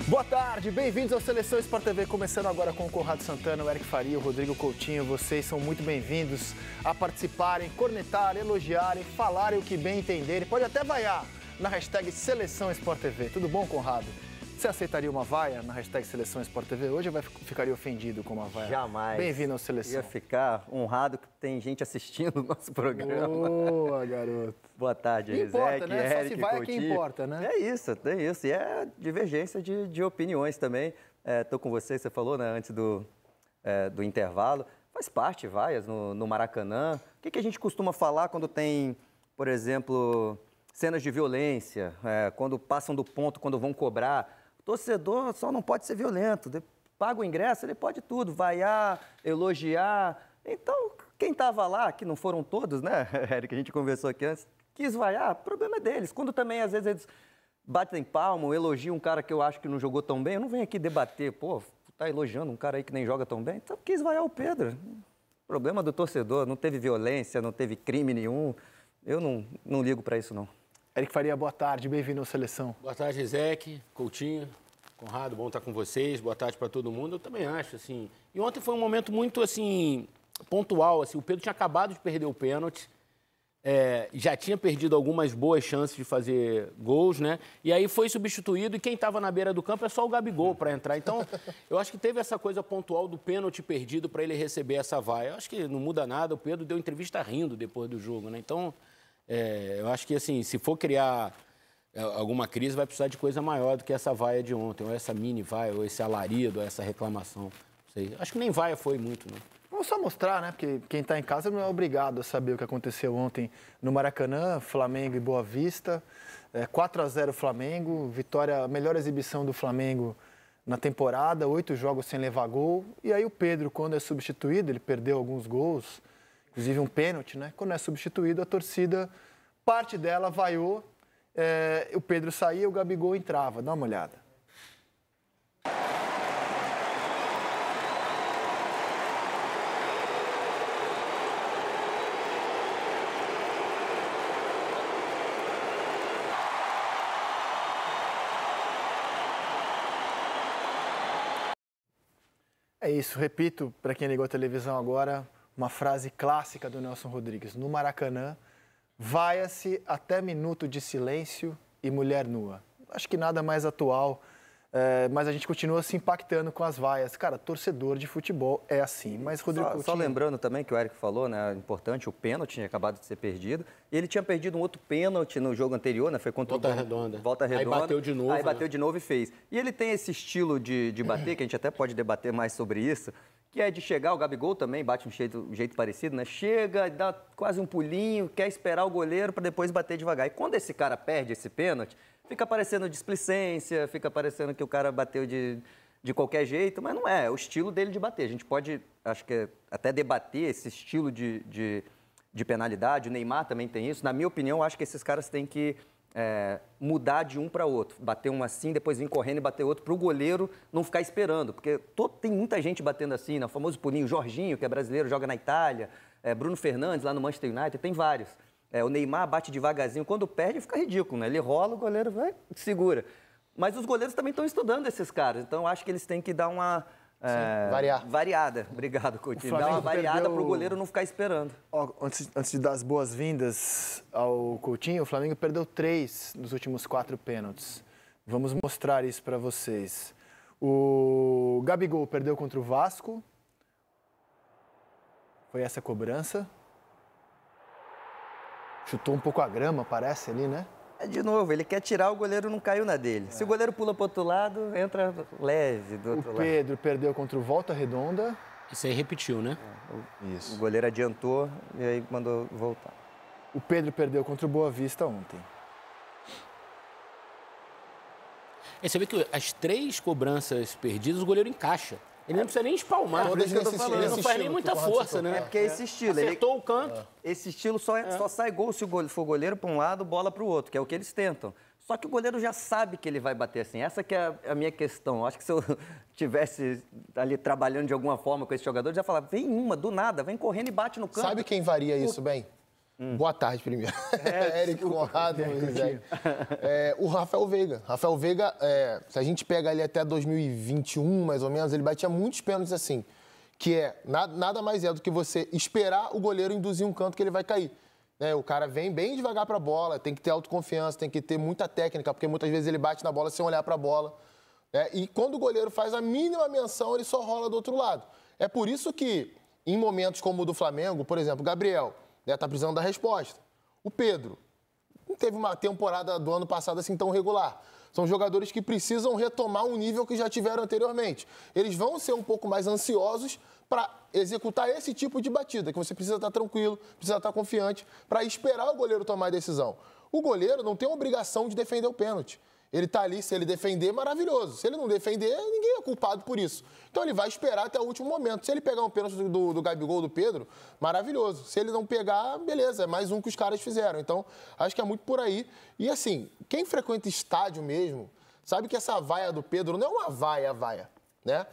Boa tarde, bem-vindos ao Seleção Sport TV, começando agora com o Conrado Santana, o Eric Faria, o Rodrigo Coutinho. Vocês são muito bem-vindos a participarem, cornetarem, elogiarem, falarem o que bem entenderem. Pode até vaiar na hashtag Seleção Sport TV. Tudo bom, Conrado? Você aceitaria uma vaia na hashtag Seleção Sport TV hoje ou ficaria ofendido com uma vaia? Jamais. Bem-vindo ao Seleção. Ia ficar honrado que tem gente assistindo o nosso programa. Boa, garoto. Boa tarde, Não importa, Ezequiel, né? Só Eric, se vai Coutinho. quem importa, né? É isso, tem isso. E é divergência de opiniões também. Estou com você falou, né, antes do intervalo. Faz parte, vaias no Maracanã. O que a gente costuma falar quando tem, por exemplo, cenas de violência, quando passam do ponto, quando vão cobrar? O torcedor só não pode ser violento. Paga o ingresso, ele pode tudo, vaiar, elogiar. Então, quem estava lá, que não foram todos, né, Eric, a gente conversou aqui antes, quis vaiar, o problema é deles. Quando também, às vezes, eles batem palma, elogiam um cara que eu acho que não jogou tão bem, eu não venho aqui debater, pô, tá elogiando um cara aí que nem joga tão bem, então quis vaiar o Pedro. Problema do torcedor, não teve violência, não teve crime nenhum, eu não ligo para isso, não. Eric Faria, boa tarde, bem-vindo ao Seleção. Boa tarde, Ezequiel, Coutinho, Conrado, bom estar com vocês, boa tarde para todo mundo, eu também acho, assim. E ontem foi um momento muito, assim, pontual, assim, o Pedro tinha acabado de perder o pênalti, já tinha perdido algumas boas chances de fazer gols, né? E aí foi substituído e quem estava na beira do campo é só o Gabigol para entrar. Então, eu acho que teve essa coisa pontual do pênalti perdido para ele receber essa vaia. Eu acho que não muda nada, o Pedro deu entrevista rindo depois do jogo, né? Então, eu acho que, assim, se for criar alguma crise, vai precisar de coisa maior do que essa vaia de ontem, ou essa mini vaia, ou esse alarido, ou essa reclamação. Não sei. Acho que nem vaia foi muito, não. Vamos só mostrar, né? Porque quem está em casa não é obrigado a saber o que aconteceu ontem no Maracanã, Flamengo e Boa Vista. 4-0 Flamengo, vitória, a melhor exibição do Flamengo na temporada, 8 jogos sem levar gol. E aí o Pedro, quando é substituído, ele perdeu alguns gols, inclusive um pênalti, né? Quando é substituído, a torcida, parte dela vaiou, o Pedro saía, o Gabigol entrava. Dá uma olhada. É isso, repito, para quem ligou a televisão agora, uma frase clássica do Nelson Rodrigues. No Maracanã, vaia-se até minuto de silêncio e mulher nua. Acho que nada mais atual, mas a gente continua se impactando com as vaias. Cara, torcedor de futebol é assim. Mas, Rodrigo Coutinho... Só lembrando também que o Eric falou, né, importante, o pênalti tinha acabado de ser perdido. E ele tinha perdido um outro pênalti no jogo anterior, né? Foi contra Volta Redonda. Volta Redonda. Aí bateu de novo. Aí bateu de novo e fez. E ele tem esse estilo de bater, que a gente até pode debater mais sobre isso, que é de chegar, o Gabigol também bate um jeito parecido, né? Chega, dá quase um pulinho, quer esperar o goleiro para depois bater devagar. E quando esse cara perde esse pênalti, fica parecendo displicência, fica parecendo que o cara bateu de qualquer jeito, mas não é o estilo dele de bater. A gente pode, acho que até debater esse estilo de penalidade, o Neymar também tem isso. Na minha opinião, acho que esses caras têm que mudar de um para outro. Bater um assim, depois vir correndo e bater outro, para o goleiro não ficar esperando. Porque tem muita gente batendo assim, né? O famoso pulinho, Jorginho, que é brasileiro, joga na Itália, Bruno Fernandes, lá no Manchester United, tem vários. O Neymar bate devagarzinho, quando perde fica ridículo, né? Ele rola, o goleiro vai, segura. Mas os goleiros também estão estudando esses caras, então acho que eles têm que dar uma... variada. Obrigado, Coutinho. Dar uma variada para o goleiro não ficar esperando. Antes de dar as boas-vindas ao Coutinho, o Flamengo perdeu 3 dos últimos 4 pênaltis. Vamos mostrar isso para vocês. O Gabigol perdeu contra o Vasco. Foi essa cobrança. Chutou um pouco a grama, parece ali, né? De novo, ele quer tirar, o goleiro não caiu na dele. Se o goleiro pula para o outro lado, entra leve do outro lado. O Pedro perdeu contra o Volta Redonda. Isso aí repetiu, né? O goleiro adiantou e aí mandou voltar. O Pedro perdeu contra o Boa Vista ontem. Você vê que as 3 cobranças perdidas, o goleiro encaixa. Ele não precisa nem espalmar. Por isso que eu tô falando. Ele não faz nem muita força, né? É porque é esse estilo. Acertou o canto. Esse estilo só sai gol se for goleiro para um lado, bola para o outro, que é o que eles tentam. Só que o goleiro já sabe que ele vai bater assim. Essa que é a minha questão. Eu acho que se eu tivesse ali trabalhando de alguma forma com esse jogador, eu já falava, vem uma, do nada, vem correndo e bate no canto. Sabe quem varia isso bem? Boa tarde, primeiro. Eric Conrado, o Rafael Veiga. Rafael Veiga, se a gente pega ali até 2021, mais ou menos, ele batia muitos pênaltis assim, que nada mais é do que você esperar o goleiro induzir um canto que ele vai cair. O cara vem bem devagar para a bola, tem que ter autoconfiança, tem que ter muita técnica, porque muitas vezes ele bate na bola sem olhar para a bola. E quando o goleiro faz a mínima menção, ele só rola do outro lado. É por isso que, em momentos como o do Flamengo, por exemplo, o Gabriel está precisando da resposta. O Pedro não teve uma temporada do ano passado assim tão regular. São jogadores que precisam retomar um nível que já tiveram anteriormente. Eles vão ser um pouco mais ansiosos para executar esse tipo de batida, que você precisa estar tranquilo, precisa estar confiante, para esperar o goleiro tomar a decisão. O goleiro não tem a obrigação de defender o pênalti. Ele está ali, se ele defender, maravilhoso. Se ele não defender, ninguém é culpado por isso. Então ele vai esperar até o último momento. Se ele pegar um pênalti do Gabigol, do Pedro, maravilhoso. Se ele não pegar, beleza, é mais um que os caras fizeram. Então, acho que é muito por aí. E assim, quem frequenta estádio mesmo, sabe que essa vaia do Pedro não é uma vaia. Né?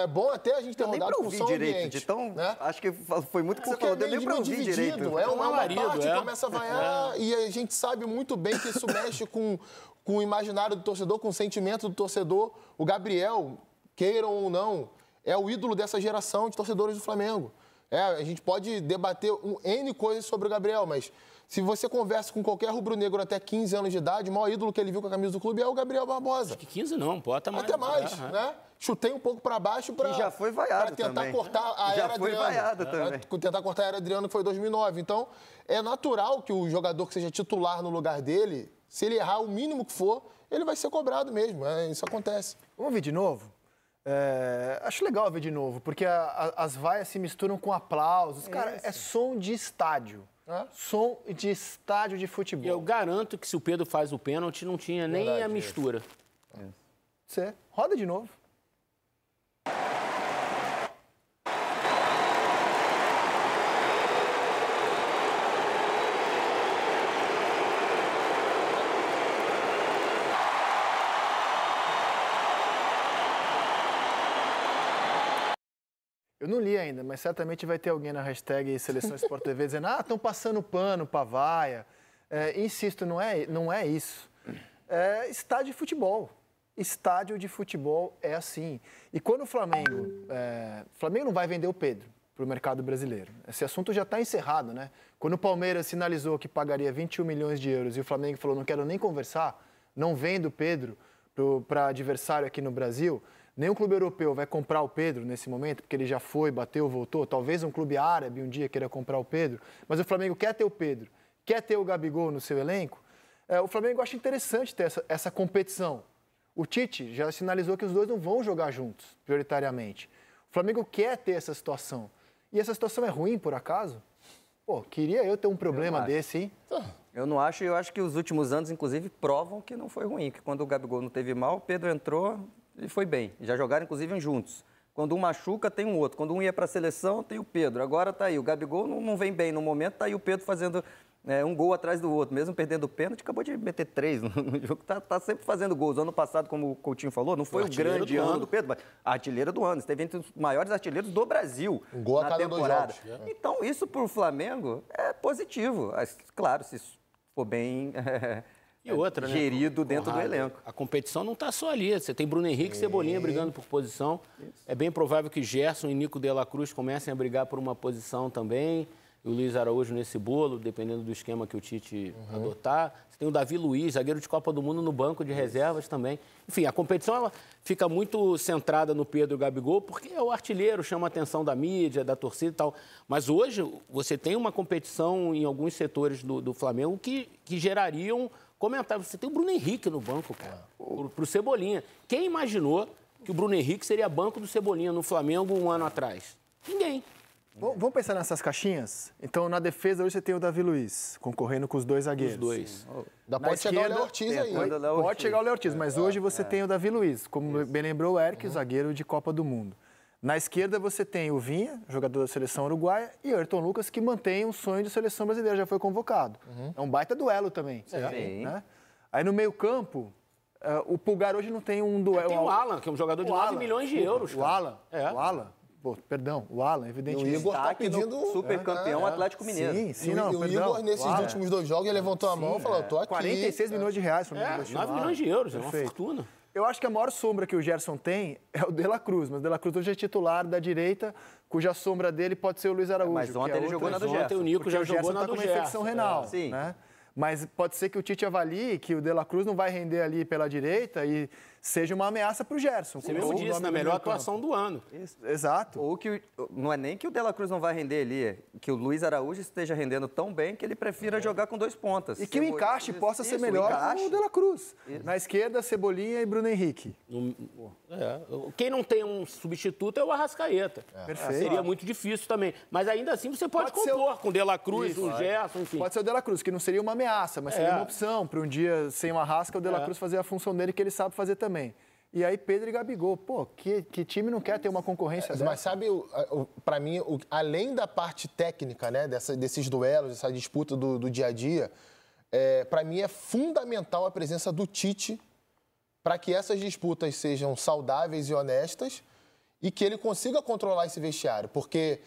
É bom até a gente ter rodado com som ambiente. Então, né? Acho que foi muito que porque você falou, nem pra ouvir direito. É uma parte que começa a vaiar e a gente sabe muito bem que isso mexe com o imaginário do torcedor, com o sentimento do torcedor. O Gabriel, queiram ou não, é o ídolo dessa geração de torcedores do Flamengo. A gente pode debater N coisas sobre o Gabriel, mas se você conversa com qualquer rubro-negro até 15 anos de idade, o maior ídolo que ele viu com a camisa do clube é o Gabriel Barbosa. Acho que 15 não, bota mais. Até mais, né? Chutei um pouco para baixo para já foi vaiado tentar também. cortar a era Adriano. Vaiado também. Tentar cortar a era Adriano, que foi 2009. Então, é natural que o jogador que seja titular no lugar dele, se ele errar o mínimo que for, ele vai ser cobrado mesmo. Isso acontece. Vamos ver de novo? Acho legal ver de novo, porque as vaias se misturam com aplausos. Cara, é som de estádio. Som de estádio de futebol. E eu garanto que se o Pedro faz o pênalti, não tinha nem a mistura. Você roda de novo. Eu não li ainda, mas certamente vai ter alguém na hashtag Seleção Sport TV dizendo estão passando pano para vaia. Insisto, não é isso. É estádio de futebol. Estádio de futebol é assim. E quando o Flamengo não vai vender o Pedro para o mercado brasileiro. Esse assunto já está encerrado, né? Quando o Palmeiras sinalizou que pagaria 21 milhões de euros e o Flamengo falou, não quero nem conversar, não vendo o Pedro para adversário aqui no Brasil... Nenhum clube europeu vai comprar o Pedro nesse momento, porque ele já foi, bateu, voltou. Talvez um clube árabe um dia queira comprar o Pedro. Mas o Flamengo quer ter o Pedro, quer ter o Gabigol no seu elenco. O Flamengo acha interessante ter essa competição. O Tite já sinalizou que os dois não vão jogar juntos, prioritariamente. O Flamengo quer ter essa situação. E essa situação é ruim, por acaso? Queria eu ter um problema desse, hein? Eu não acho, eu acho que os últimos anos, inclusive, provam que não foi ruim. Que quando o Gabigol não teve mal, o Pedro entrou... E foi bem. Já jogaram, inclusive, juntos. Quando um machuca, tem um outro. Quando um ia para a seleção, tem o Pedro. Agora tá aí. O Gabigol não vem bem no momento, tá aí o Pedro fazendo um gol atrás do outro. Mesmo perdendo o pênalti, acabou de meter 3 no jogo. Tá sempre fazendo gols. Ano passado, como o Coutinho falou, não foi o grande ano do Pedro, mas artilheiro do ano. Esteve entre os maiores artilheiros do Brasil gol na temporada. 2 jogos. Então, isso para o Flamengo é positivo. Mas, claro, se for bem... E outra, gerido dentro do elenco. A competição não está só ali. Você tem Bruno Henrique e Cebolinha brigando por posição. Isso. É bem provável que Gerson e Nico de la Cruz comecem a brigar por uma posição também. E o Luiz Araújo nesse bolo, dependendo do esquema que o Tite adotar. Você tem o Davi Luiz, zagueiro de Copa do Mundo, no banco de reservas também. Enfim, a competição ela fica muito centrada no Pedro Gabigol, porque é o artilheiro, chama a atenção da mídia, da torcida e tal. Mas hoje você tem uma competição em alguns setores do Flamengo que gerariam... comentário. Você tem o Bruno Henrique no banco, cara, pro Cebolinha. Quem imaginou que o Bruno Henrique seria banco do Cebolinha no Flamengo um ano atrás? Ninguém. Vamos pensar nessas caixinhas? Então, na defesa, hoje você tem o Davi Luiz, concorrendo com os dois zagueiros. Os dois. Pode chegar o Léo Ortiz aí. Pode chegar o Léo Ortiz, mas hoje você tem o Davi Luiz, como bem lembrou o Eric, zagueiro de Copa do Mundo. Na esquerda você tem o Vinha, jogador da seleção uruguaia, e o Ayrton Lucas, que mantém um sonho de seleção brasileira, já foi convocado. É um baita duelo também. Sim. Né? Aí no meio-campo, o Pulgar hoje não tem um duelo. Tem o Alan, que é um jogador de 9 milhões de euros. O Alan. É. O Alan. perdão, o Alan, evidentemente. O Igor tá pedindo... super campeão Atlético Mineiro. Sim, não, o Igor, nesses últimos 2 jogos, ele levantou a mão e falou, tô aqui. 46 milhões de reais. 9 milhões de euros, é uma fortuna. Eu acho que a maior sombra que o Gerson tem é o De La Cruz, mas o De La Cruz hoje é titular da direita, cuja sombra dele pode ser o Luiz Araújo. Mas ontem ele jogou na do Gerson. Ontem o Nico já jogou na do Gerson. Tá com uma infecção renal, Sim. né? Mas pode ser que o Tite avalie que o De La Cruz não vai render ali pela direita e seja uma ameaça para o Gerson. Você mesmo disse, na melhor atuação do ano. Exato. Ou que não é nem que o De La Cruz não vai render ali, é que o Luiz Araújo esteja rendendo tão bem que ele prefira jogar com 2 pontas. E que o encaixe possa ser melhor com o De La Cruz. Na esquerda, Cebolinha e Bruno Henrique. Quem não tem um substituto é o Arrascaeta. Perfeito. Seria muito difícil também. Mas ainda assim você pode compor com o De La Cruz, o Gerson, enfim. Pode ser o De La Cruz, que não seria uma ameaça, mas seria uma opção para um dia sem o Arrasca, o De La Cruz fazer a função dele que ele sabe fazer também. E aí Pedro e Gabigol, que time não quer ter uma concorrência dessa? Mas sabe, para mim, além da parte técnica, né, desses duelos, dessa disputa do dia a dia, para mim é fundamental a presença do Tite para que essas disputas sejam saudáveis e honestas e que ele consiga controlar esse vestiário, porque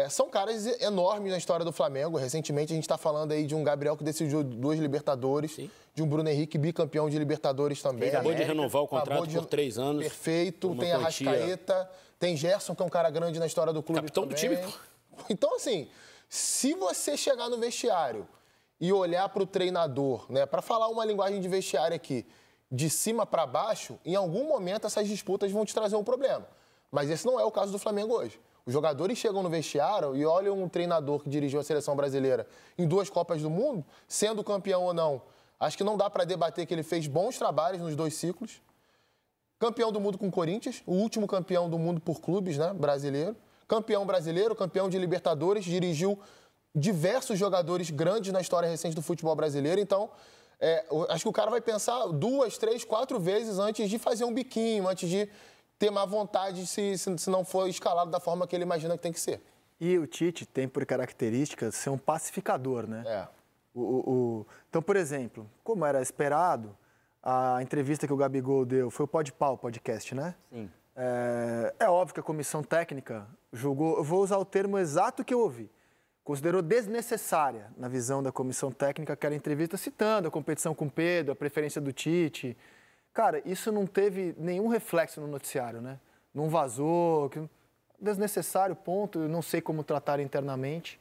são caras enormes na história do Flamengo. Recentemente a gente está falando aí de um Gabriel que decidiu 2 Libertadores, sim, de um Bruno Henrique bicampeão de Libertadores também. Ele acabou de renovar o contrato por 3 anos. Perfeito, tem Arrascaeta, tem Gerson, que é um cara grande na história do clube capitão também. Do time, pô. Então, assim, se você chegar no vestiário e olhar para o treinador, né, para falar uma linguagem de vestiário aqui, de cima para baixo, em algum momento essas disputas vão te trazer um problema. Mas esse não é o caso do Flamengo hoje. Os jogadores chegam no vestiário e olham um treinador que dirigiu a seleção brasileira em 2 Copas do Mundo, sendo campeão ou não. Acho que não dá para debater que ele fez bons trabalhos nos 2 ciclos. Campeão do mundo com o Corinthians, o último campeão do mundo por clubes, né, brasileiro. Campeão brasileiro, campeão de Libertadores, dirigiu diversos jogadores grandes na história recente do futebol brasileiro. Então, acho que o cara vai pensar 2, 3, 4 vezes antes de fazer um biquinho, antes de ter má vontade se não for escalado da forma que ele imagina que tem que ser. E o Tite tem por característica ser um pacificador, né? Então, por exemplo, como era esperado, a entrevista que o Gabigol deu foi o Podpah, o podcast, né? Sim. É óbvio que a comissão técnica julgou, eu vou usar o termo exato que eu ouvi, considerou desnecessária, na visão da comissão técnica, aquela entrevista citando a competição com o Pedro, a preferência do Tite. Cara, isso não teve nenhum reflexo no noticiário, né? Não vazou, desnecessário, ponto. Eu não sei como tratar internamente,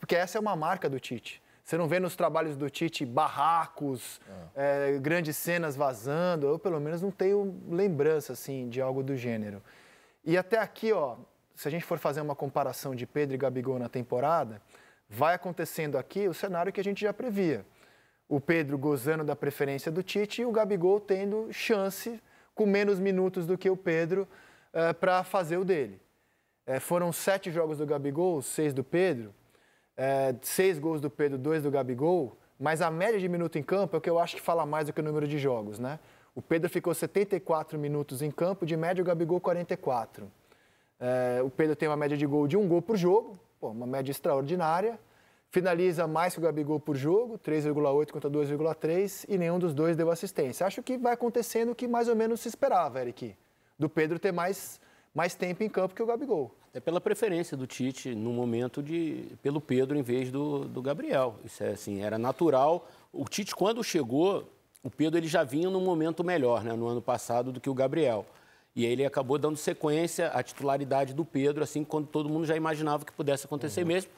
porque essa é uma marca do Tite. Você não vê nos trabalhos do Tite barracos, grandes cenas vazando. Eu, pelo menos, não tenho lembrança, assim, de algo do gênero. E até aqui, ó, se a gente for fazer uma comparação de Pedro e Gabigol na temporada, vai acontecendo aqui o cenário que a gente já previa. O Pedro gozando da preferência do Tite e o Gabigol tendo chance, com menos minutos do que o Pedro, para fazer o dele. Foram 7 jogos do Gabigol, 6 do Pedro, 6 gols do Pedro, 2 do Gabigol, mas a média de minuto em campo é o que eu acho que fala mais do que o número de jogos, né? O Pedro ficou 74 minutos em campo, de média o Gabigol 44. O Pedro tem uma média de gol de 1 gol por jogo, uma média extraordinária. Finaliza mais que o Gabigol por jogo, 3,8 contra 2,3, e nenhum dos dois deu assistência. Acho que vai acontecendo o que mais ou menos se esperava, Eric, do Pedro ter mais tempo em campo que o Gabigol. É pela preferência do Tite no momento pelo Pedro em vez do Gabriel. Isso assim, era natural. O Tite, quando chegou, o Pedro ele já vinha num momento melhor, né, no ano passado, do que o Gabriel. E aí ele acabou dando sequência à titularidade do Pedro, assim, quando todo mundo já imaginava que pudesse acontecer mesmo.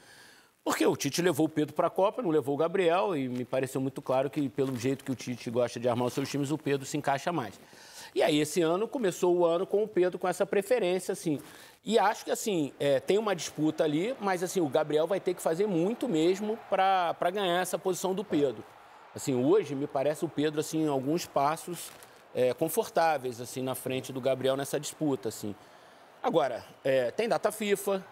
Porque o Tite levou o Pedro para a Copa, não levou o Gabriel, e me pareceu muito claro que, pelo jeito que o Tite gosta de armar os seus times, o Pedro se encaixa mais. E aí, esse ano, começou o ano com o Pedro com essa preferência, assim. E acho que, assim, tem uma disputa ali, mas, assim, o Gabriel vai ter que fazer muito mesmo para ganhar essa posição do Pedro. Assim, hoje, me parece o Pedro, assim, em alguns passos confortáveis, assim, na frente do Gabriel nessa disputa, assim. Agora, tem data FIFA.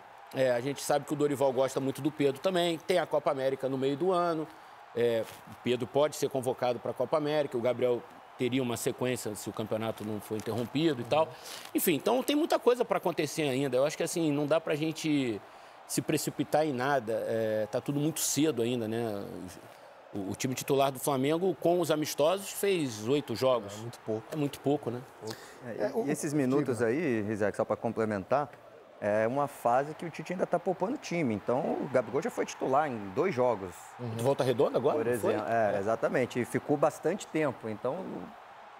A gente sabe que o Dorival gosta muito do Pedro também. Tem a Copa América no meio do ano. O Pedro pode ser convocado para a Copa América. O Gabriel teria uma sequência se o campeonato não for interrompido e tal. Enfim, então tem muita coisa para acontecer ainda. Eu acho que assim, não dá para a gente se precipitar em nada. Tá tudo muito cedo ainda, né? O time titular do Flamengo, com os amistosos, fez 8 jogos. É muito pouco. É muito pouco, né? E esses minutos aí, Rizek, só para complementar, é uma fase que o Tite ainda está poupando o time. Então, o Gabigol já foi titular em 2 jogos. De Volta Redonda agora? Por exemplo, exatamente. E ficou bastante tempo. Então,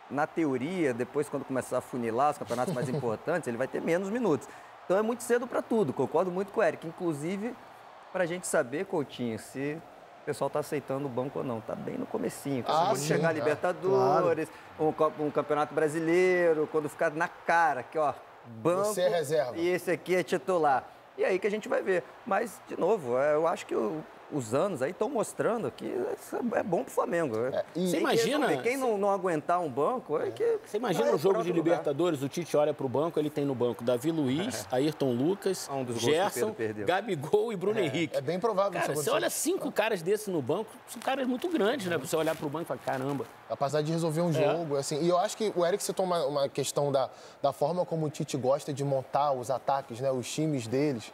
na teoria, depois quando começar a funilar os campeonatos mais importantes, ele vai ter menos minutos. Então, é muito cedo para tudo. Concordo muito com o Eric. Inclusive, para a gente saber, Coutinho, se o pessoal está aceitando o banco ou não. Está bem no comecinho. Quando chegar a Libertadores, claro. um Campeonato Brasileiro, quando ficar na cara que, ó, banco você é reserva. E esse aqui é titular. E aí que a gente vai ver. Mas, de novo, eu acho que os anos aí estão mostrando que é bom pro Flamengo. Você imagina... Quem não aguentar um banco... Você imagina o jogo de Libertadores, o Tite olha pro banco, ele tem no banco Davi Luiz, Ayrton Lucas, Gerson, Gabigol e Bruno Henrique. É bem provável cara, isso você olha 5 caras desses no banco, são caras muito grandes, né? Você olhar pro banco e falar, caramba. Capacidade de resolver um jogo, assim. E eu acho que o Eric citou uma questão da forma como o Tite gosta de montar os ataques, né? Os times deles,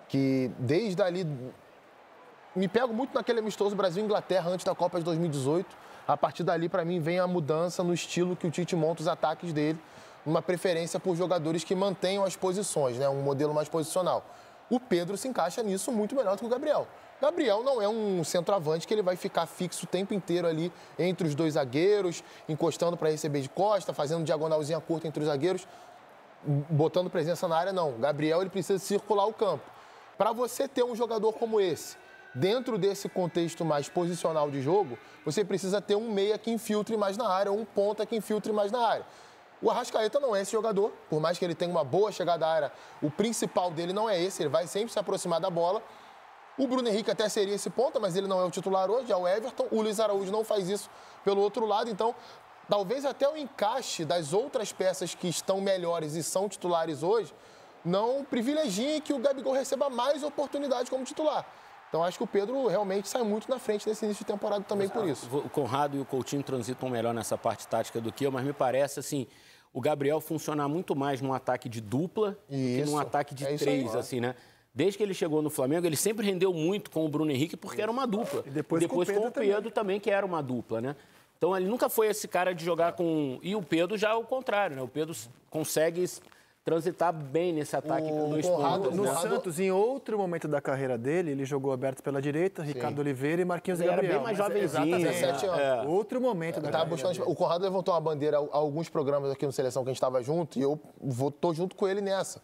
que desde ali... Me pego muito naquele amistoso Brasil-Inglaterra antes da Copa de 2018. A partir dali, para mim, vem a mudança no estilo que o Tite monta os ataques dele, uma preferência por jogadores que mantenham as posições, né? Um modelo mais posicional. O Pedro se encaixa nisso muito melhor do que o Gabriel. Gabriel não é um centroavante que ele vai ficar fixo o tempo inteiro ali entre os 2 zagueiros, encostando para receber de costa, fazendo diagonalzinha curta entre os zagueiros, botando presença na área, não. Gabriel, ele precisa circular o campo. Para você ter um jogador como esse, dentro desse contexto mais posicional de jogo, você precisa ter um meia que infiltre mais na área, ou um ponta que infiltre mais na área. O Arrascaeta não é esse jogador, por mais que ele tenha uma boa chegada à área, o principal dele não é esse, ele vai sempre se aproximar da bola. O Bruno Henrique até seria esse ponta, mas ele não é o titular hoje, é o Everton. O Luiz Araújo não faz isso pelo outro lado, então talvez até o encaixe das outras peças que estão melhores e são titulares hoje não privilegiem que o Gabigol receba mais oportunidades como titular. Então, acho que o Pedro realmente sai muito na frente nesse início de temporada também por isso. O Conrado e o Coutinho transitam melhor nessa parte tática do que eu, mas me parece, assim, o Gabriel funcionar muito mais num ataque de dupla do que num ataque de 3, assim, né? Desde que ele chegou no Flamengo, ele sempre rendeu muito com o Bruno Henrique, porque era uma dupla. E depois com o Pedro também, que era uma dupla, né? Então, ele nunca foi esse cara de jogar com... E o Pedro já é o contrário, né? O Pedro consegue transitar bem nesse ataque com 2 pontos. No Santos, em outro momento da carreira dele, ele jogou aberto pela direita, Ricardo Oliveira e Marquinhos Gabriel. Ele era bem mais jovenzinho. 17 anos. Outro momento da carreira dele. O Conrado levantou uma bandeira a alguns programas aqui no Seleção que a gente estava junto, e eu tô junto com ele nessa.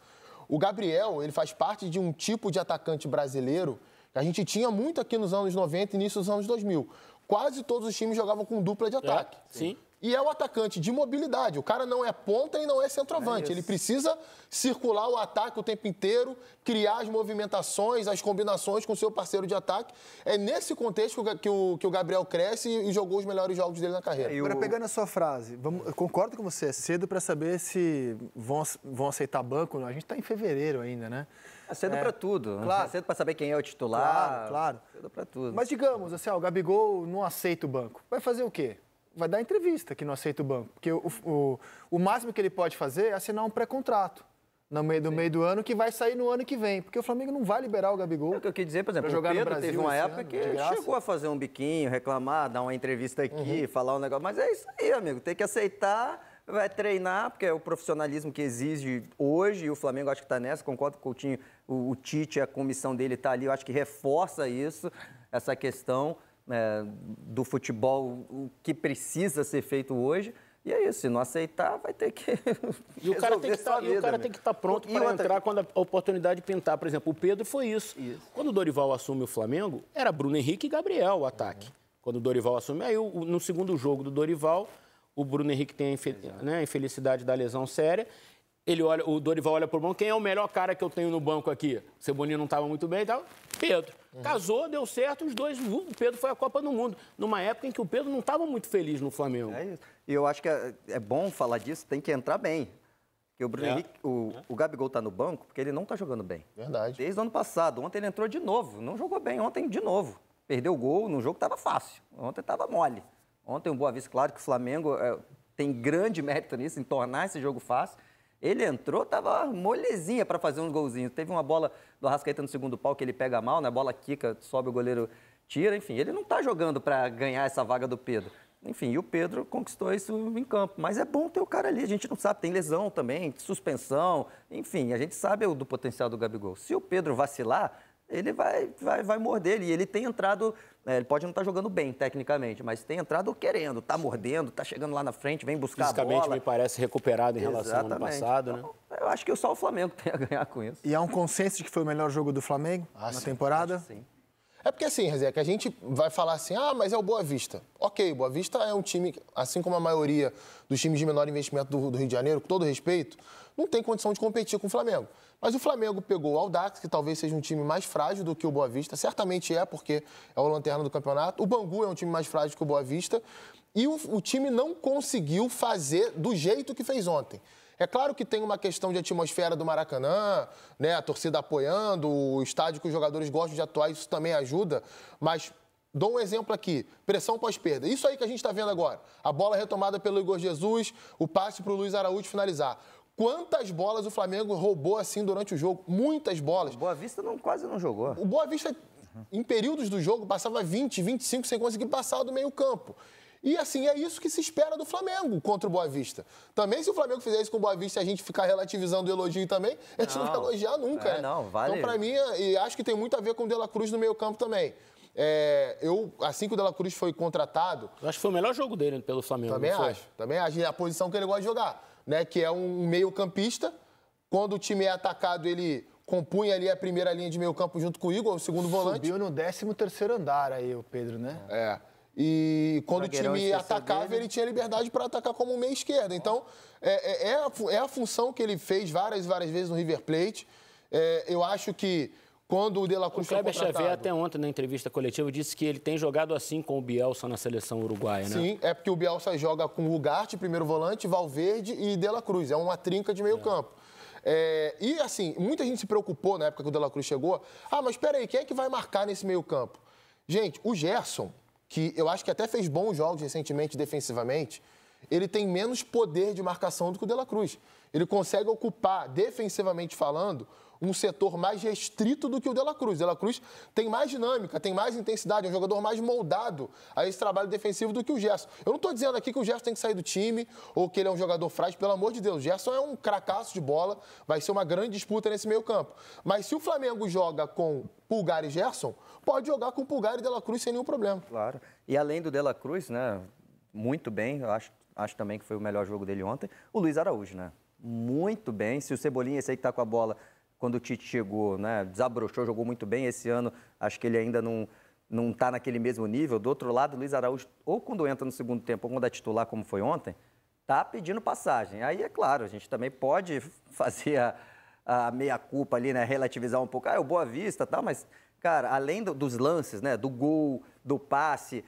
O Gabriel, ele faz parte de um tipo de atacante brasileiro que a gente tinha muito aqui nos anos 90 e início dos anos 2000. Quase todos os times jogavam com dupla de ataque. Sim. E é o atacante de mobilidade. O cara não é ponta e não é centroavante. Ele precisa circular o ataque o tempo inteiro, criar as movimentações, as combinações com o seu parceiro de ataque. É nesse contexto que o Gabriel cresce e jogou os melhores jogos dele na carreira. Agora, pegando a sua frase, eu concordo com você, é cedo para saber se vão aceitar banco. A gente está em fevereiro ainda, né? É cedo para tudo. Claro. É cedo para saber quem é o titular. Claro. Cedo para tudo. Mas digamos, assim, o Gabigol não aceita o banco. Vai fazer o quê? Vai dar entrevista que não aceita o banco. Porque o máximo que ele pode fazer é assinar um pré-contrato no meio do ano, que vai sair no ano que vem. Porque o Flamengo não vai liberar o Gabigol. É o que eu quis dizer, por exemplo, jogar o Pedro no Brasil teve uma época que chegou a fazer um biquinho, reclamar, dar uma entrevista aqui, falar um negócio. Mas é isso aí, amigo. Tem que aceitar, vai treinar, porque é o profissionalismo que exige hoje, e o Flamengo acho que está nessa, concordo com o Coutinho, o Tite, a comissão dele está ali, eu acho que reforça isso, essa questão do futebol, o que precisa ser feito hoje. E é isso, se não aceitar, vai ter que E o cara tem que estar pronto para entrar quando a oportunidade pintar. Por exemplo, o Pedro foi isso. Quando o Dorival assume o Flamengo, era Bruno Henrique e Gabriel o ataque. Quando o Dorival assume, aí no segundo jogo do Dorival, o Bruno Henrique tem a infelicidade da lesão séria. O Dorival olha pro banco, quem é o melhor cara que eu tenho no banco aqui? O Cebolinha não estava muito bem e tal. Pedro. Casou, deu certo, os dois. O Pedro foi a Copa do Mundo. Numa época em que o Pedro não estava muito feliz no Flamengo. É isso. E eu acho que é bom falar disso, tem que entrar bem. Porque o Bruno Henrique, o Gabigol está no banco porque ele não está jogando bem. Verdade. Desde o ano passado. Ontem ele entrou de novo. Não jogou bem ontem de novo. Perdeu o gol, no jogo estava fácil. Ontem estava mole. Ontem o Boa Vista, claro que o Flamengo tem grande mérito nisso, em tornar esse jogo fácil. Ele entrou, estava molezinha para fazer uns golzinhos. Teve uma bola do Arrascaeta no segundo pau que ele pega mal, né? A bola quica, sobe o goleiro, tira. Enfim, ele não está jogando para ganhar essa vaga do Pedro. Enfim, e o Pedro conquistou isso em campo. Mas é bom ter o cara ali, a gente não sabe, tem lesão também, suspensão, enfim, a gente sabe do potencial do Gabigol. Se o Pedro vacilar, ele vai morder ele. E ele tem entrado, ele pode não estar jogando bem tecnicamente, mas tem entrado querendo, tá mordendo, tá chegando lá na frente, vem buscar a bola. Fisicamente me parece recuperado em relação ao ano passado, né? Então, eu acho que só o Flamengo tem a ganhar com isso. E há um consenso de que foi o melhor jogo do Flamengo na temporada? Sim. É porque assim, Rezé, que a gente vai falar assim, mas é o Boa Vista. Ok, o Boa Vista é um time, assim como a maioria dos times de menor investimento do Rio de Janeiro, com todo respeito, não tem condição de competir com o Flamengo. Mas o Flamengo pegou o Audax, que talvez seja um time mais frágil do que o Boa Vista, certamente é, porque é o lanterna do campeonato. O Bangu é um time mais frágil que o Boa Vista. E o time não conseguiu fazer do jeito que fez ontem. É claro que tem uma questão de atmosfera do Maracanã, né? A torcida apoiando, o estádio que os jogadores gostam de atuar, isso também ajuda. Mas dou um exemplo aqui, pressão pós-perda. Isso aí que a gente está vendo agora. A bola retomada pelo Igor Jesus, o passe para o Luiz Araújo finalizar. Quantas bolas o Flamengo roubou assim durante o jogo? Muitas bolas. O Boa Vista quase não jogou. O Boa Vista, em períodos do jogo, passava 20, 25 sem conseguir passar do meio campo. E, assim, é isso que se espera do Flamengo contra o Boa Vista. Também, se o Flamengo fizer isso com o Boa Vista e a gente ficar relativizando o elogio também, a gente não vai elogiar nunca, né? Não, vale. Então, pra mim, e acho que tem muito a ver com o De La Cruz no meio campo também. Assim que o De La Cruz foi contratado... Eu acho que foi o melhor jogo dele pelo Flamengo. Também acho. E a posição que ele gosta de jogar, né? Que é um meio campista. Quando o time é atacado, ele compunha ali a primeira linha de meio campo junto com o Igor, o segundo volante. Subiu no 13º andar aí o Pedro, né? E quando o time atacava, ele tinha liberdade para atacar como um meia esquerda. Então, é a função que ele fez várias vezes no River Plate. Eu acho que quando o De La Cruz foi contratado... O Kleber Xavier, até ontem, na entrevista coletiva, disse que ele tem jogado assim com o Bielsa na seleção uruguaia, né? Sim, é porque o Bielsa joga com o Ugarte, primeiro volante, Valverde e De La Cruz. É uma trinca de meio campo. E, assim, muita gente se preocupou na época que o De La Cruz chegou. Mas espera aí, quem é que vai marcar nesse meio campo? Gente, o Gerson, que eu acho que até fez bons jogos recentemente defensivamente, ele tem menos poder de marcação do que o De La Cruz. Ele consegue ocupar, defensivamente falando, um setor mais restrito do que o De La Cruz. O De La Cruz tem mais dinâmica, tem mais intensidade, é um jogador mais moldado a esse trabalho defensivo do que o Gerson. Eu não estou dizendo aqui que o Gerson tem que sair do time ou que ele é um jogador frágil, pelo amor de Deus. O Gerson é um cracaço de bola, vai ser uma grande disputa nesse meio campo. Mas se o Flamengo joga com Pulgar e Gerson, pode jogar com Pulgar e De La Cruz sem nenhum problema. Claro. E além do De La Cruz, né, muito bem, eu acho também que foi o melhor jogo dele ontem, o Luiz Araújo, né? Muito bem. Se o Cebolinha, esse aí que tá com a bola, quando o Tite chegou, né, desabrochou, jogou muito bem. Esse ano, acho que ele ainda não tá naquele mesmo nível. Do outro lado, o Luiz Araújo, ou quando entra no segundo tempo, ou quando é titular, como foi ontem, tá pedindo passagem. Aí, é claro, a gente também pode fazer a meia-culpa ali, né, relativizar um pouco. É o Boa Vista e tal, mas, cara, além dos lances, né, do gol, do passe...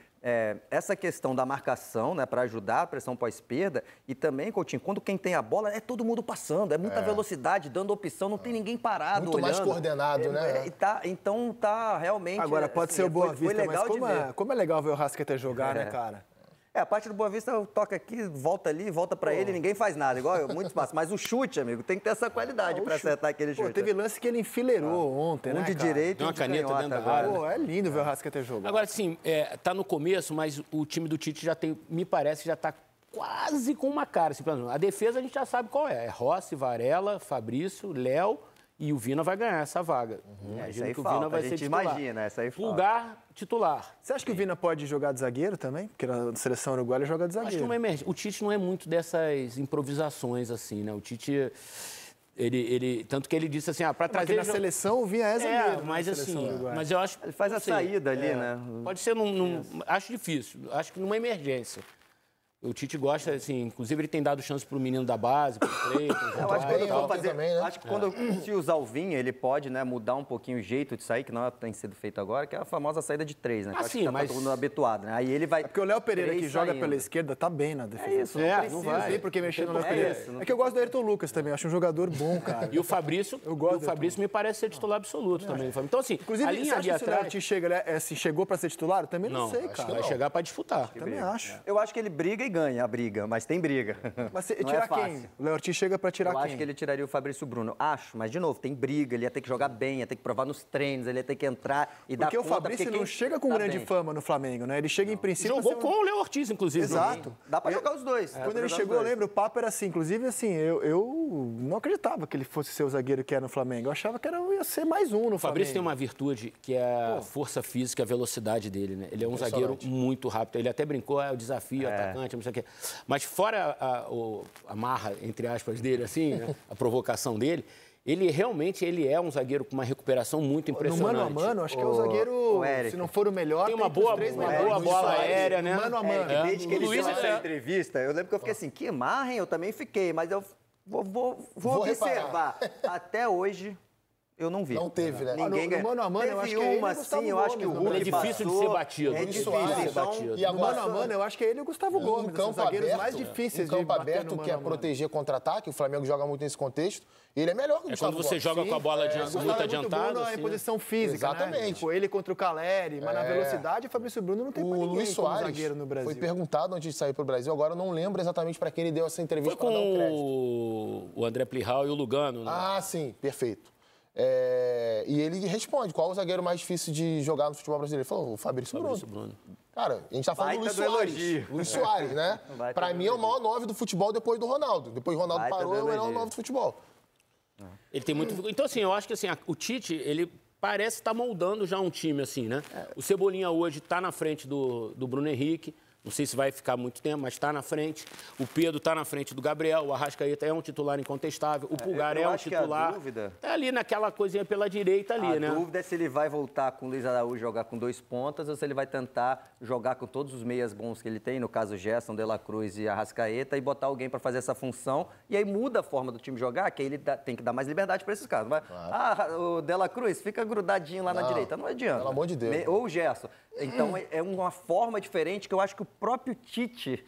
essa questão da marcação, né, para ajudar a pressão pós-perda, e também, Coutinho, quando quem tem a bola é todo mundo passando, é muita velocidade, dando opção, não tem ninguém parado, muito olhando. Mais coordenado, né? Então tá realmente... Agora, pode ser o Boa Vista, mas como é legal ver o Rascaeta jogar, né, cara? A parte do Boa Vista, toca aqui, volta ali, volta pra ele, ninguém faz nada, igual eu, muito fácil. Mas o chute, amigo, tem que ter essa qualidade pra acertar aquele chute. Teve lance que ele enfileirou ontem, né, de direito e um de caneta dentro da área. É lindo ver o Rascaeta jogar. Agora, sim, tá no começo, mas o time do Tite já tem, me parece, já tá quase com uma cara. Assim, a defesa a gente já sabe qual é. É Rossi, Varela, Fabrício, Léo... E o Vina vai ganhar essa vaga. Imagina que o Vina vai ser titular. Imagina, essa aí Pulgar, titular. Você acha que o Vina pode jogar de zagueiro também? Porque na seleção uruguaia ele joga de zagueiro. Acho que não é, o Tite não é muito dessas improvisações, assim, né? O Tite, tanto que ele disse assim, para trazer... Porque na seleção o Vina é zagueiro. Mas assim, mas eu acho... Ele faz a saída ali, né? Pode ser, acho difícil. Acho que numa emergência. O Tite gosta, assim, inclusive ele tem dado chance pro menino da base, pro Cleiton. Eu acho que quando for fazer, também, né? Acho que quando se usar o Vinha, ele pode, né, mudar um pouquinho o jeito de sair, que não tem sido feito agora, que é a famosa saída de 3, né? Sim, acho que mas... tá todo mundo habituado, né? Aí ele vai... É porque o Léo Pereira, que joga pela esquerda, tá bem na defesa. É isso, não vai. Tem porque mexer no Léo Pereira. É que eu gosto do Ayrton Lucas também, acho um jogador bom, cara. E o Fabrício, me parece ser titular absoluto também. Então, assim, inclusive, a linha ali atrás... chegou para ser titular? Também não sei, cara. Vai chegar para disputar. Também acho. Eu acho que ele briga e ganha a briga, mas tem briga. Mas você Não tira é fácil. quem? O Léo Ortiz chega para tirar Eu quem? acho que ele tiraria o Fabrício Bruno. Acho, mas de novo, tem briga, ele ia ter que jogar bem, ia ter que provar nos treinos, ele ia ter que entrar e dar Porque conta. o Fabrício não chega com grande fama no Flamengo, né? Ele chega em princípio... Jogou com o Léo Ortiz, inclusive. Exato. Dá pra jogar os dois. Quando ele chegou, eu lembro, o papo era assim, inclusive assim, eu não acreditava que ele fosse ser o zagueiro que era no Flamengo. Eu achava que ia ser mais um no O Fabrício tem Flamengo. uma virtude que é a força física, a velocidade dele, né? Ele é um zagueiro muito rápido. Ele até brincou, o desafio, atacante, não sei o quê. Mas fora a marra, entre aspas, dele, assim, né? A provocação dele, ele realmente é um zagueiro com uma recuperação muito impressionante. No mano a mano, acho que é o zagueiro, Eric. se não for o melhor, Tem uma entre os boa, três uma melhores. boa bola aérea, né? Mano a mano. Desde que ele Luiz deu essa é- entrevista, eu lembro que eu fiquei assim, que marra, hein? Eu também fiquei, mas eu vou observar. Até hoje, eu não vi. Não teve, né? Ninguém No ganhou. mano a mano, eu Teve acho que é ele e uma, o Gustavo assim, eu acho que o Gomes, Hulk é difícil de passou, ser batido. É Luiz difícil, Soares então, batido. E No agora, mano a mano, eu acho que é ele e o Gustavo Gomes. um São campo zagueiros aberto, mais difíceis um campo de bater aberto no que é mano a mano. proteger contra-ataque, o Flamengo joga muito nesse contexto. Ele é melhor que o É Gustavo quando você Gomes. joga com a bola Gustavo muito é muito adiantada. bom na assim, né? posição física, Exatamente. né? Tipo, ele contra o Caleri, mas na velocidade o Fabrício Bruno não tem pra O ninguém Luiz como Soares zagueiro no Brasil. foi perguntado antes de sair para o Brasil, agora eu não lembro exatamente para quem ele deu essa Foi entrevista para com dar um crédito. o André Plihal e o Lugano, né? Ah, sim, perfeito. E ele responde, qual o zagueiro mais difícil de jogar no futebol brasileiro? Ele falou, o Fabrício Bruno. Cara, a gente tá falando do Luiz Baita do Soares. elogio. Luiz Soares, né? Baita Pra do mim é o maior 9 do futebol depois do Ronaldo. Depois do Ronaldo Baita parou, do é o melhor elogio. 9 do futebol. Ele tem muito... Então, assim, eu acho que assim, o Tite, ele parece estar moldando já um time, assim, né? O Cebolinha hoje está na frente do Bruno Henrique. Não sei se vai ficar muito tempo, mas está na frente. O Pedro está na frente do Gabriel. O Arrascaeta é um titular incontestável. O Pulgar eu é um acho que a titular. dúvida- É ali naquela coisinha pela direita ali, né? A dúvida é se ele vai voltar com o Luiz Araújo jogar com 2 pontas ou se ele vai tentar jogar com todos os meias bons que ele tem, no caso Gerson, De La Cruz e Arrascaeta, e botar alguém para fazer essa função. E aí muda a forma do time jogar, que aí ele tem que dar mais liberdade para esses caras. Mas, o De La Cruz fica grudadinho lá na direita. Não adianta. Pelo amor de Deus. Ou o Gerson. Então é uma forma diferente que eu acho que o próprio Tite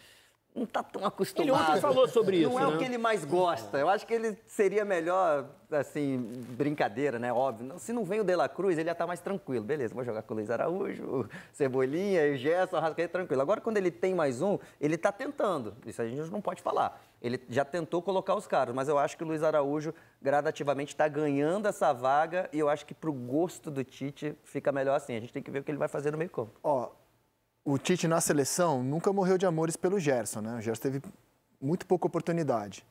não está tão acostumado. Ele ontem falou sobre isso, Não é né? o que ele mais gosta. Eu acho que ele seria melhor, assim, brincadeira, né? Óbvio. Se não vem o De La Cruz, ele ia estar mais tranquilo. Beleza, vou jogar com o Luiz Araújo, o Cebolinha, o Gerson, o Arrascaeta, tranquilo. Agora, quando ele tem mais um, ele está tentando. Isso a gente não pode falar. Ele já tentou colocar os caras, mas eu acho que o Luiz Araújo gradativamente está ganhando essa vaga e eu acho que pro gosto do Tite fica melhor assim. A gente tem que ver o que ele vai fazer no meio campo. Ó, o Tite na seleção nunca morreu de amores pelo Gerson, né? O Gerson teve muito pouca oportunidade.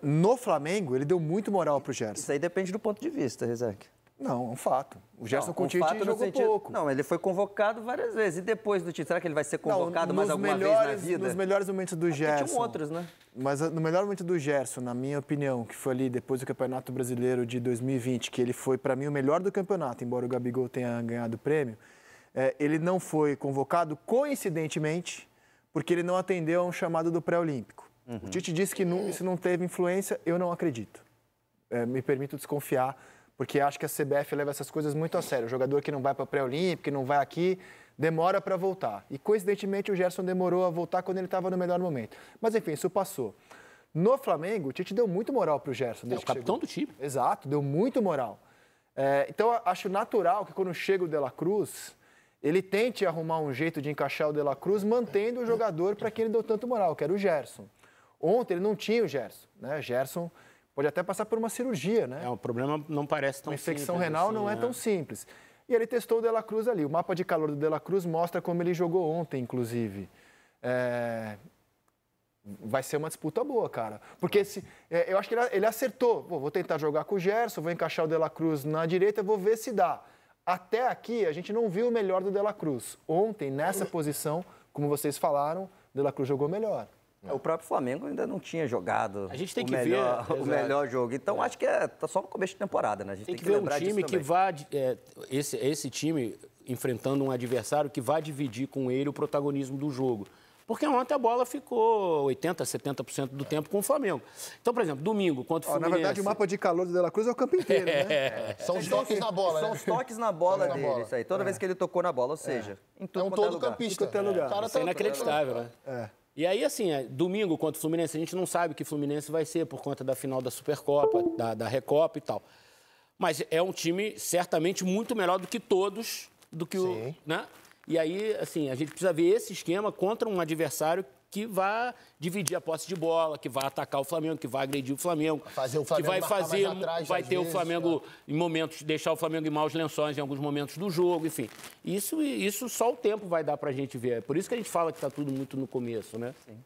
No Flamengo, ele deu muito moral pro Gerson. Isso aí depende do ponto de vista, Rezec. Não, é um fato. O Gerson com o Um Tite fato no jogou sentido- pouco. Não, ele foi convocado várias vezes. E depois do Tite, será que ele vai ser convocado mais nos alguma melhores, vez na vida? Nos melhores momentos do Gerson. Tinham outros, né? Mas no melhor momento do Gerson, na minha opinião, que foi ali depois do Campeonato Brasileiro de 2020, que ele foi, para mim, o melhor do campeonato, embora o Gabigol tenha ganhado o prêmio, ele não foi convocado, coincidentemente, porque ele não atendeu a um chamado do pré-olímpico. O Tite disse que isso não teve influência, eu não acredito. Me permito desconfiar, porque acho que a CBF leva essas coisas muito a sério. O jogador que não vai para pré-olímpico, que não vai aqui, demora para voltar. E, coincidentemente, o Gerson demorou a voltar quando ele estava no melhor momento. Mas, enfim, isso passou. No Flamengo, o Tite deu muito moral para o Gerson. É desde o que capitão chegou. do time. Exato, deu muito moral. Então, acho natural que quando chega o De La Cruz, ele tente arrumar um jeito de encaixar o De La Cruz, mantendo o jogador para quem ele deu tanto moral, que era o Gerson. Ontem ele não tinha o Gerson, né? O Gerson pode até passar por uma cirurgia, né? O problema não parece tão Uma infecção simples renal assim, não é né? tão simples. E ele testou o De La Cruz ali. O mapa de calor do De La Cruz mostra como ele jogou ontem, inclusive. Vai ser uma disputa boa, cara. Porque eu acho que ele acertou. Vou tentar jogar com o Gerson, vou encaixar o De La Cruz na direita, vou ver se dá. Até aqui, a gente não viu o melhor do De La Cruz. Ontem, nessa posição, como vocês falaram, o De La Cruz jogou melhor. O próprio Flamengo ainda não tinha jogado A gente tem o que melhor, ver, o melhor jogo. Então, acho que tá só no começo de temporada, né? A gente Tem tem, que ver um lembrar time disso que também. vá... esse time enfrentando um adversário que vai dividir com ele o protagonismo do jogo. Porque ontem a bola ficou 80%, 70% do tempo com o Flamengo. Então, por exemplo, domingo contra o Na Fluminense... verdade, o mapa de calor do De La Cruz é o campo inteiro, né? São os toques na bola, São né? os toques na bola Toques na dele, bola. isso aí. Toda vez que ele tocou na bola, ou seja, em É tudo um quanto todo lugar. campista. Em qualquer lugar. O cara Isso é inacreditável, né? E aí, assim, domingo contra o Fluminense, a gente não sabe que Fluminense vai ser por conta da final da Supercopa, da Recopa e tal. Mas é um time certamente muito melhor do que todos, do que Sim. né? E aí, assim, a gente precisa ver esse esquema contra um adversário que vai dividir a posse de bola, que vai atacar o Flamengo, que vai agredir o Flamengo, fazer o Flamengo que vai fazer, mais atrás, vai ter vezes, o Flamengo em momentos, deixar o Flamengo em maus lençóis em alguns momentos do jogo, enfim. Isso só o tempo vai dar pra gente ver. É por isso que a gente fala que está tudo muito no começo, né? Sim.